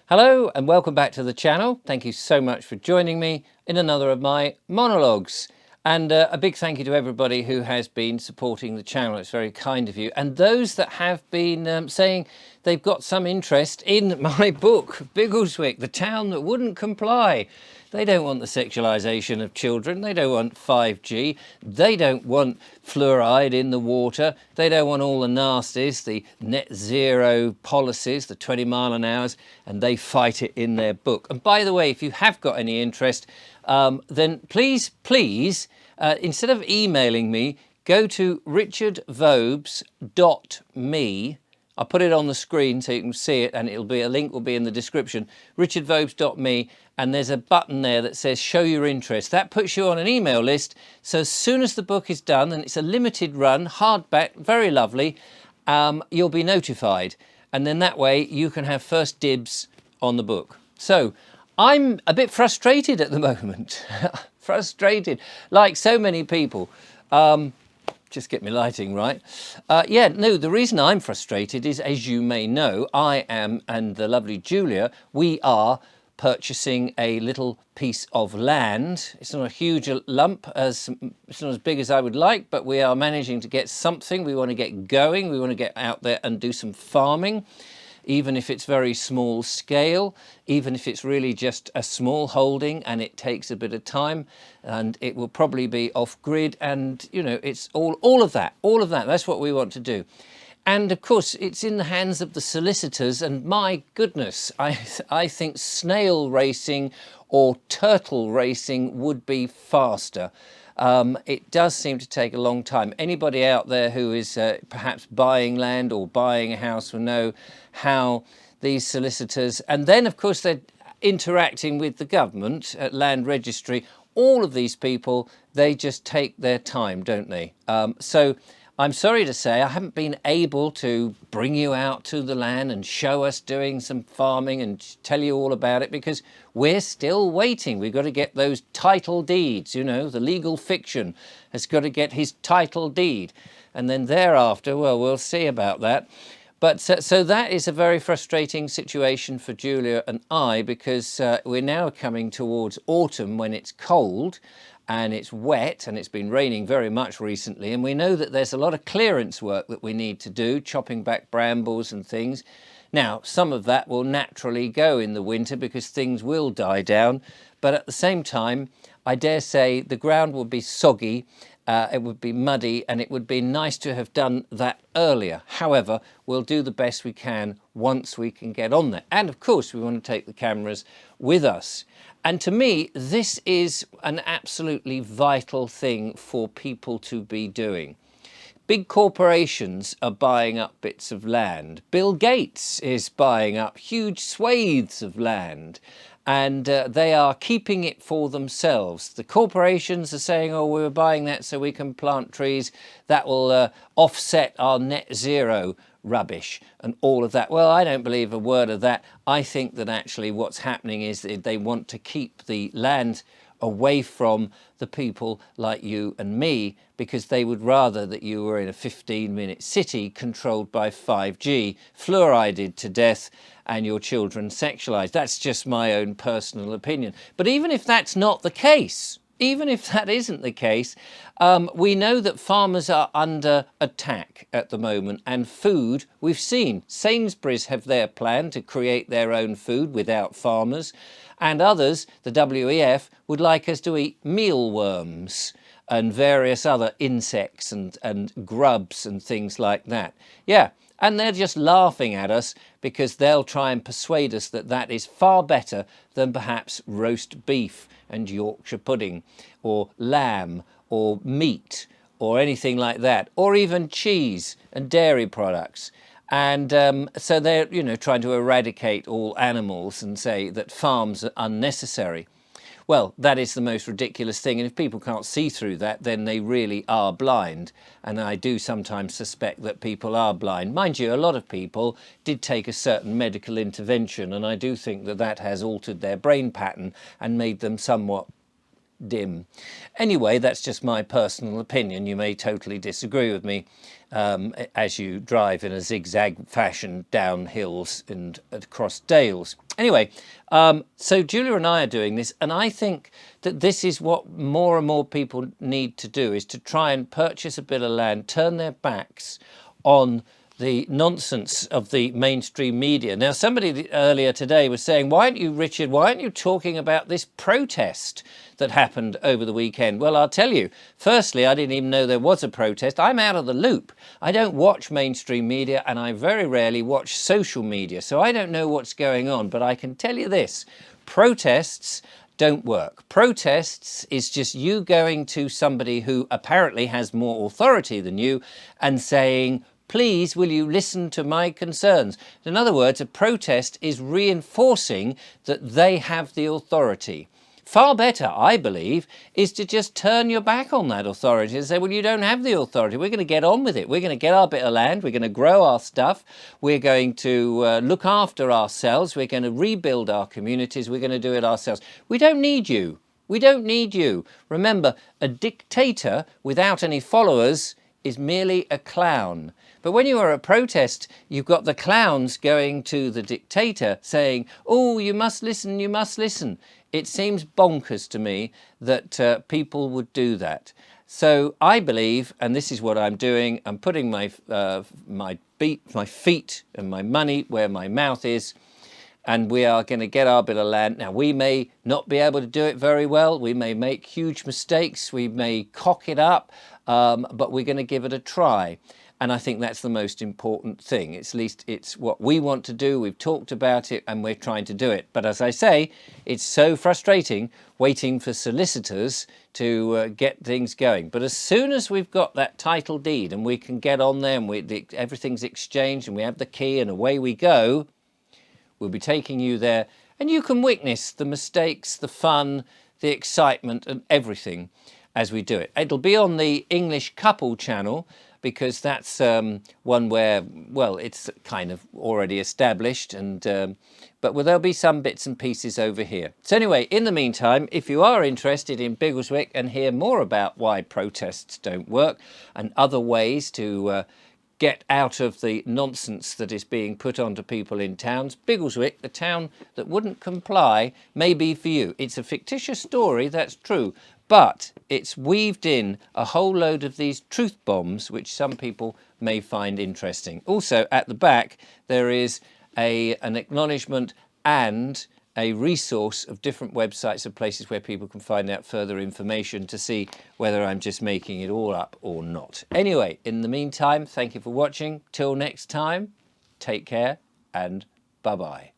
Hello and welcome back to the channel. Thank you so much for joining me in another of my monologues. And a big thank you to everybody who has been supporting the channel. It's very kind of you. And those that have been saying they've got some interest in my book, Biggleswick, the town that wouldn't comply. They don't want the sexualisation of children. They don't want 5G. They don't want fluoride in the water. They don't want all the nasties, the net zero policies, the 20 mile an hour, and they fight it in their book. And by the way, if you have got any interest, then please, instead of emailing me, go to richardvobes.me. I'll put it on the screen so you can see it, and a link will be in the description. richardvobes.me, and there's a button there that says show your interest. That puts you on an email list, so as soon as the book is done, and it's a limited run, hardback, very lovely, you'll be notified. And then that way you can have first dibs on the book. So I'm a bit frustrated at the moment. Frustrated, like so many people. Just get my lighting right. The reason I'm frustrated is, as you may know, I am, and the lovely Julia, we are purchasing a little piece of land. It's not a huge lump, it's not as big as I would like, but we are managing to get something. We want to get going. We want to get out there and do some farming, even if it's very small scale, even if it's really just a small holding and it takes a bit of time, and it will probably be off grid, and you know, it's all of that, that's what we want to do. And of course it's in the hands of the solicitors, and my goodness, I think snail racing or turtle racing would be faster. It does seem to take a long time. Anybody out there who is perhaps buying land or buying a house will know how these solicitors, and then of course they're interacting with the government at Land Registry. All of these people, they just take their time, don't they? So I'm sorry to say I haven't been able to bring you out to the land and show us doing some farming and tell you all about it, because we're still waiting. We've got to get those title deeds, you know, the legal fiction has got to get his title deed. And then thereafter, well, we'll see about that. But so that is a very frustrating situation for Julia and I, because we're now coming towards autumn when it's cold and it's wet, and it's been raining very much recently, and we know that there's a lot of clearance work that we need to do, chopping back brambles and things. Now, some of that will naturally go in the winter because things will die down, but at the same time, I dare say the ground will be soggy, it would be muddy, and it would be nice to have done that earlier. However, we'll do the best we can once we can get on there. And of course, we want to take the cameras with us. And to me, this is an absolutely vital thing for people to be doing. Big corporations are buying up bits of land. Bill Gates is buying up huge swathes of land, and they are keeping it for themselves. The corporations are saying, oh, we're buying that so we can plant trees that will offset our net zero rubbish and all of that. Well, I don't believe a word of that. I think that actually what's happening is that they want to keep the land away from the people like you and me, because they would rather that you were in a 15-minute city controlled by 5G, fluorided to death, and your children sexualized. That's just my own personal opinion. But even if that's not the case, even if that isn't the case, we know that farmers are under attack at the moment, and food, we've seen Sainsbury's have their plan to create their own food without farmers, and others, the WEF, would like us to eat mealworms and various other insects and grubs and things like that. Yeah, and they're just laughing at us because they'll try and persuade us that that is far better than perhaps roast beef and Yorkshire pudding, or lamb, or meat, or anything like that, or even cheese and dairy products. And so they're, you know, trying to eradicate all animals and say that farms are unnecessary. Well, that is the most ridiculous thing, and if people can't see through that, then they really are blind. And I do sometimes suspect that people are blind. Mind you, a lot of people did take a certain medical intervention, and I do think that that has altered their brain pattern and made them somewhat dim. Anyway, that's just my personal opinion. You may totally disagree with me as you drive in a zigzag fashion down hills and across dales. Anyway, so Julia and I are doing this, and I think that this is what more and more people need to do, is to try and purchase a bit of land, turn their backs on the nonsense of the mainstream media. Now, somebody earlier today was saying, why aren't you, Richard, why aren't you talking about this protest that happened over the weekend? Well, I'll tell you, firstly, I didn't even know there was a protest. I'm out of the loop. I don't watch mainstream media, and I very rarely watch social media, so I don't know what's going on. But I can tell you this, protests don't work. Protests is just you going to somebody who apparently has more authority than you and saying, please, will you listen to my concerns? In other words, a protest is reinforcing that they have the authority. Far better, I believe, is to just turn your back on that authority and say, well, you don't have the authority. We're going to get on with it. We're going to get our bit of land. We're going to grow our stuff. We're going to look after ourselves. We're going to rebuild our communities. We're going to do it ourselves. We don't need you. We don't need you. Remember, a dictator without any followers is merely a clown. But when you are at protest, you've got the clowns going to the dictator saying, oh, you must listen, you must listen. It seems bonkers to me that people would do that. So I believe, and this is what I'm doing, I'm putting my feet and my money where my mouth is, and we are going to get our bit of land. Now, we may not be able to do it very well. We may make huge mistakes. We may cock it up, but we're going to give it a try. And I think that's the most important thing. At least it's what we want to do. We've talked about it and we're trying to do it. But as I say, it's so frustrating waiting for solicitors to get things going. But as soon as we've got that title deed and we can get on there and everything's exchanged and we have the key and away we go, we'll be taking you there and you can witness the mistakes, the fun, the excitement and everything as we do it. It'll be on the English Couple channel, because that's one where, well, it's kind of already established, and but there'll be some bits and pieces over here. So anyway, in the meantime, if you are interested in Biggleswick and hear more about why protests don't work and other ways to get out of the nonsense that is being put onto people in towns, Biggleswick, the town that wouldn't comply, may be for you. It's a fictitious story, that's true, but it's weaved in a whole load of these truth bombs, which some people may find interesting. Also, at the back, there is an acknowledgement and a resource of different websites of places where people can find out further information to see whether I'm just making it all up or not. Anyway, in the meantime, thank you for watching. Till next time, take care and bye-bye.